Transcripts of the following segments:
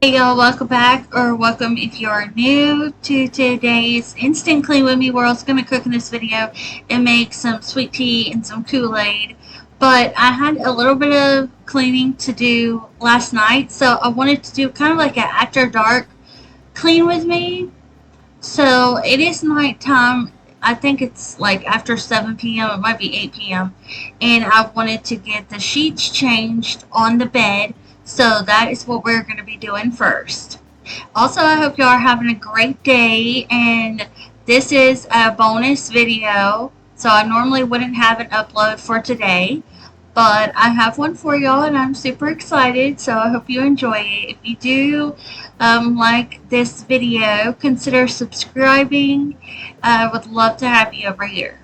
Hey y'all, welcome back, or welcome if you're new to today's Instant Clean With Me World. I'm going to cook in this video and make some sweet tea and some Kool-Aid. But I had a little bit of cleaning to do last night, so I wanted to do kind of like an after dark clean with me. So it is nighttime. I think it's like after 7 p.m. It might be 8 p.m. And I wanted to get the sheets changed on the bed. So that is what we're going to be doing first. Also, I hope you are having a great day. And this is a bonus video. So I normally wouldn't have an upload for today. But I have one for y'all and I'm super excited, so I hope you enjoy it. If you do like this video, consider subscribing. I would love to have you over here.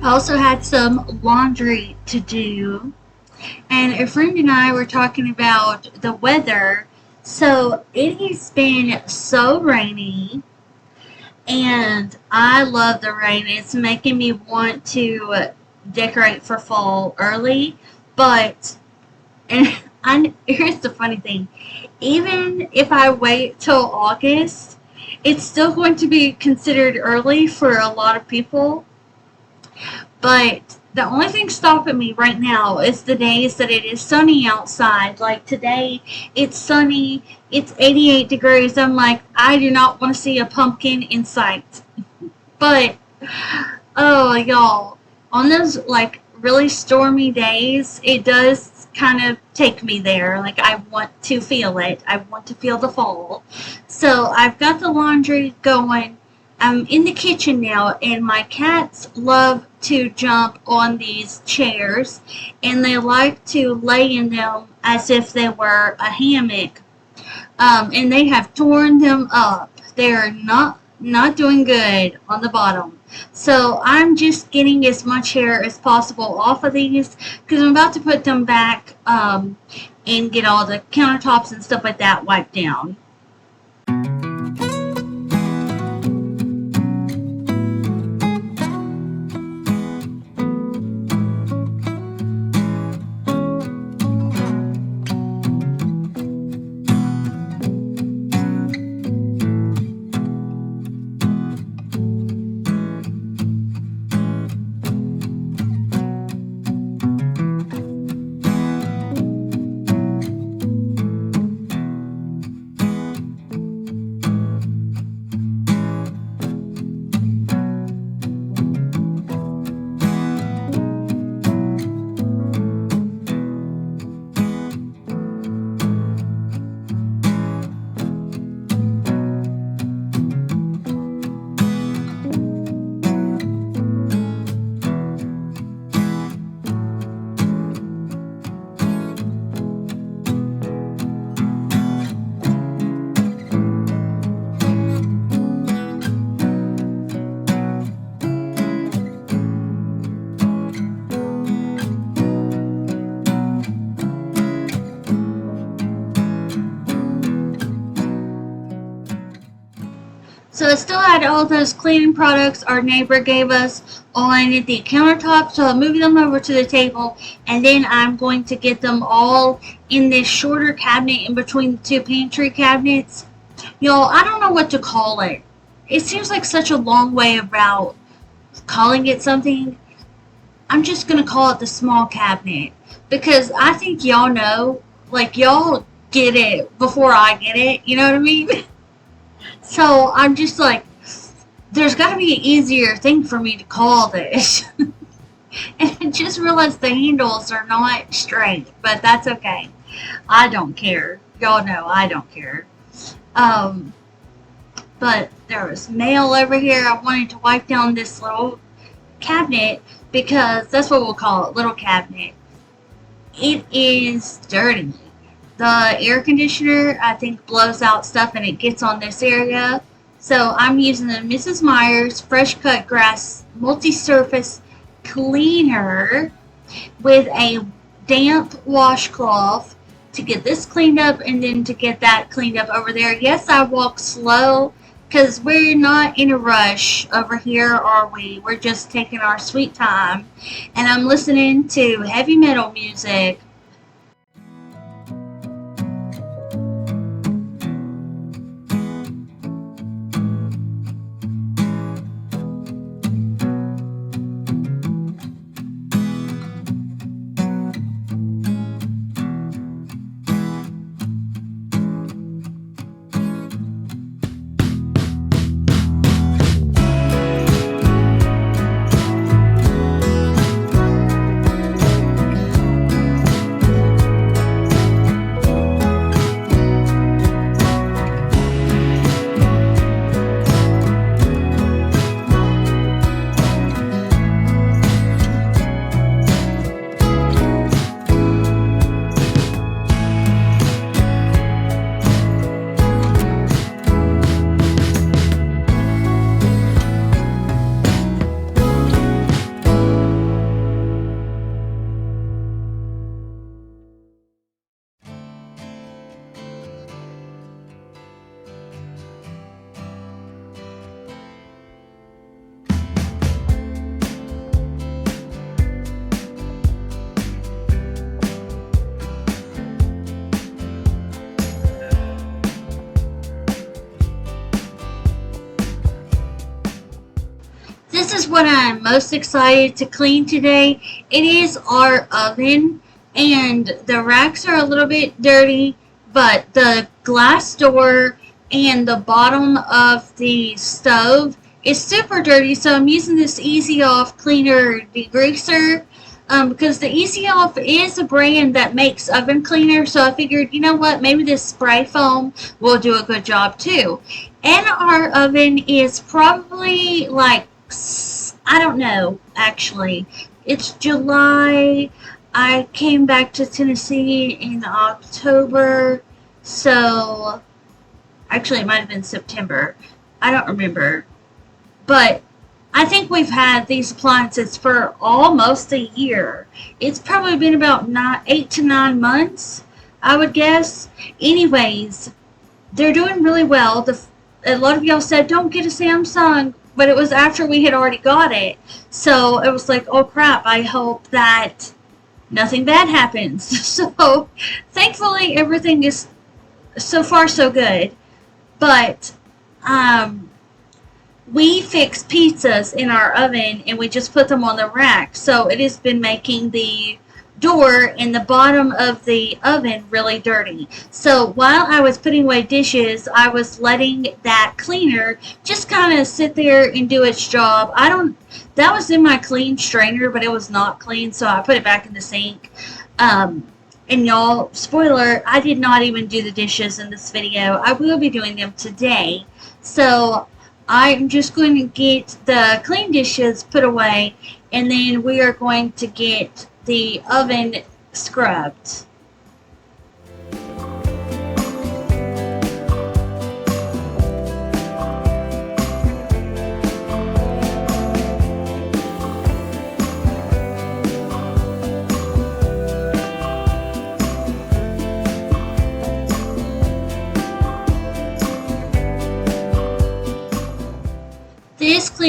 I also had some laundry to do, and a friend and I were talking about the weather. So it has been so rainy, and I love the rain. It's making me want to decorate for fall early, but and here's the funny thing: even if I wait till August, it's still going to be considered early for a lot of people. But the only thing stopping me right now is the days that it is sunny outside. Like today, it's sunny, it's 88 degrees. I'm like, I do not want to see a pumpkin in sight. But, oh, y'all, on those like really stormy days, it does kind of take me there. Like, I want to feel it, I want to feel the fall. So, I've got the laundry going. I'm in the kitchen now, and my cats love to jump on these chairs, and they like to lay in them as if they were a hammock. And they have torn them up. They're not doing good on the bottom. So I'm just getting as much hair as possible off of these because I'm about to put them back and get all the countertops and stuff like that wiped down. So I still had all those cleaning products our neighbor gave us on the countertop. So I'm moving them over to the table, and then I'm going to get them all in this shorter cabinet in between the two pantry cabinets. Y'all, I don't know what to call it. It seems like such a long way about calling it something. I'm just gonna call it the small cabinet because I think y'all know, like y'all get it before I get it. You know what I mean? So I'm just like, there's got to be an easier thing for me to call this. And I just realized the handles are not straight, but that's okay. I don't care. Y'all know I don't care. Um, but there was mail over here. I wanted to wipe down this little cabinet because that's what we'll call it, little cabinet. It is dirty. The air conditioner, I think, blows out stuff and it gets on this area. So I'm using the Mrs. Meyer's Fresh Cut Grass Multi-Surface Cleaner with a damp washcloth to get this cleaned up and then to get that cleaned up over there. Yes, I walk slow because we're not in a rush over here, are we? We're just taking our sweet time. And I'm listening to heavy metal music. This is what I'm most excited to clean today. It is our oven, and the racks are a little bit dirty, but the glass door and the bottom of the stove is super dirty, so I'm using this Easy Off Cleaner Degreaser because the Easy Off is a brand that makes oven cleaner, so I figured, you know what, maybe this spray foam will do a good job too. And our oven is probably like, I don't know, actually. It's July. I came back to Tennessee in October, so actually it might have been September. I don't remember. But I think we've had these appliances for almost a year. It's probably been about 8 to 9 months, I would guess. Anyways, they're doing really well. A lot of y'all said, don't get a Samsung, but it was after we had already got it. So it was like, oh crap, I hope that nothing bad happens. So thankfully everything is so far so good. But we fix pizzas in our oven and we just put them on the rack. So it has been making the door and the bottom of the oven really dirty. So while I was putting away dishes, I was letting that cleaner just kind of sit there and do its job. That was in my clean strainer, but it was not clean, so I put it back in the sink. And y'all, spoiler, I did not even do the dishes in this video. I will be doing them today. So I'm just going to get the clean dishes put away, and then we are going to get the oven scrubbed.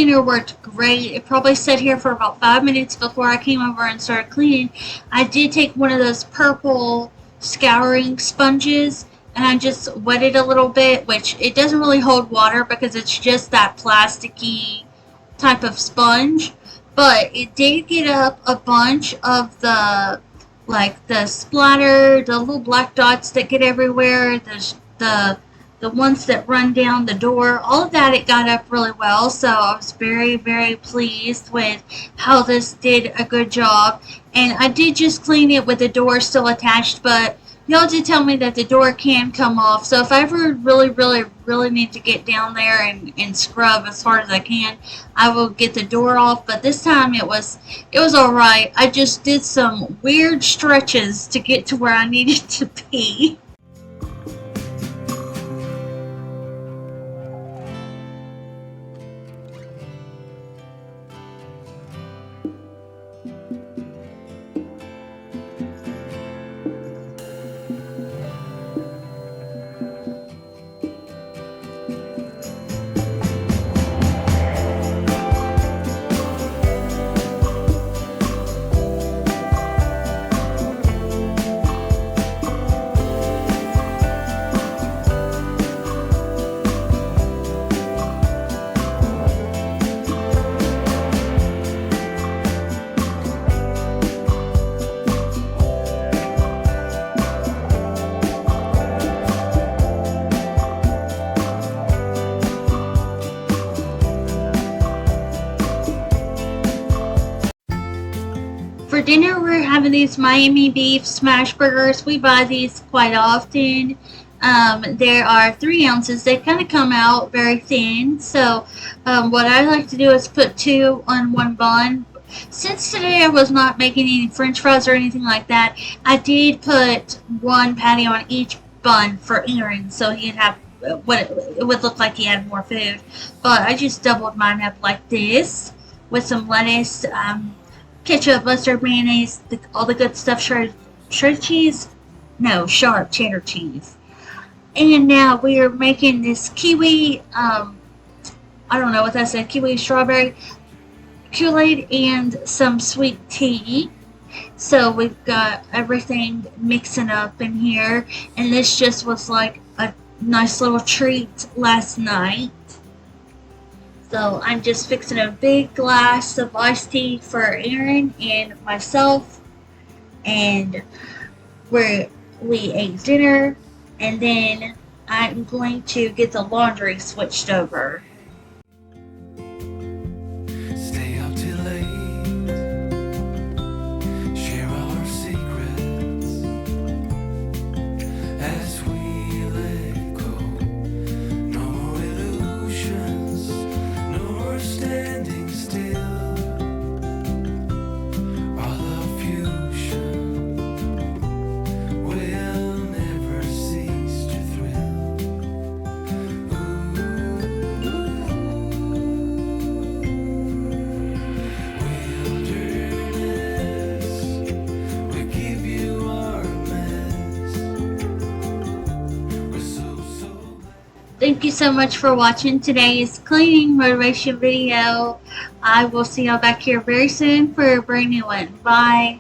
cleaner worked great. It probably sat here for about 5 minutes before I came over and started cleaning. I did take one of those purple scouring sponges and I just wet it a little bit, which it doesn't really hold water because it's just that plasticky type of sponge. But it did get up a bunch of the splatter, the little black dots that get everywhere, the ones that run down the door, all of that, it got up really well. So I was very, very pleased with how this did a good job. And I did just clean it with the door still attached, but y'all did tell me that the door can come off. So if I ever really, really, really need to get down there and scrub as hard as I can, I will get the door off. But this time it was alright. I just did some weird stretches to get to where I needed to be. For dinner, we're having these Miami beef smash burgers. We buy these quite often. There are 3 ounces. They kind of come out very thin. So what I like to do is put 2 on one bun. Since today I was not making any french fries or anything like that, I did put 1 patty on each bun for Aaron, so he'd have what it would look like he had more food. But I just doubled mine up like this with some lettuce, ketchup, mustard, mayonnaise, all the good stuff, shredded cheese? No, sharp cheddar cheese. And now we are making this kiwi, I don't know what that said, kiwi strawberry Kool-Aid and some sweet tea. So we've got everything mixing up in here, and this just was like a nice little treat last night. So I'm just fixing a big glass of iced tea for Aaron and myself, and we ate dinner, and then I'm going to get the laundry switched over. Stay up till late, share all our secrets as we let go. No more illusions, no more standing still. All of fusion will never cease to thrill. Wilderness, we give you our mess. We're so Thank you so much for watching today's cleaning motivation video. I will see y'all back here very soon for a brand new one. Bye.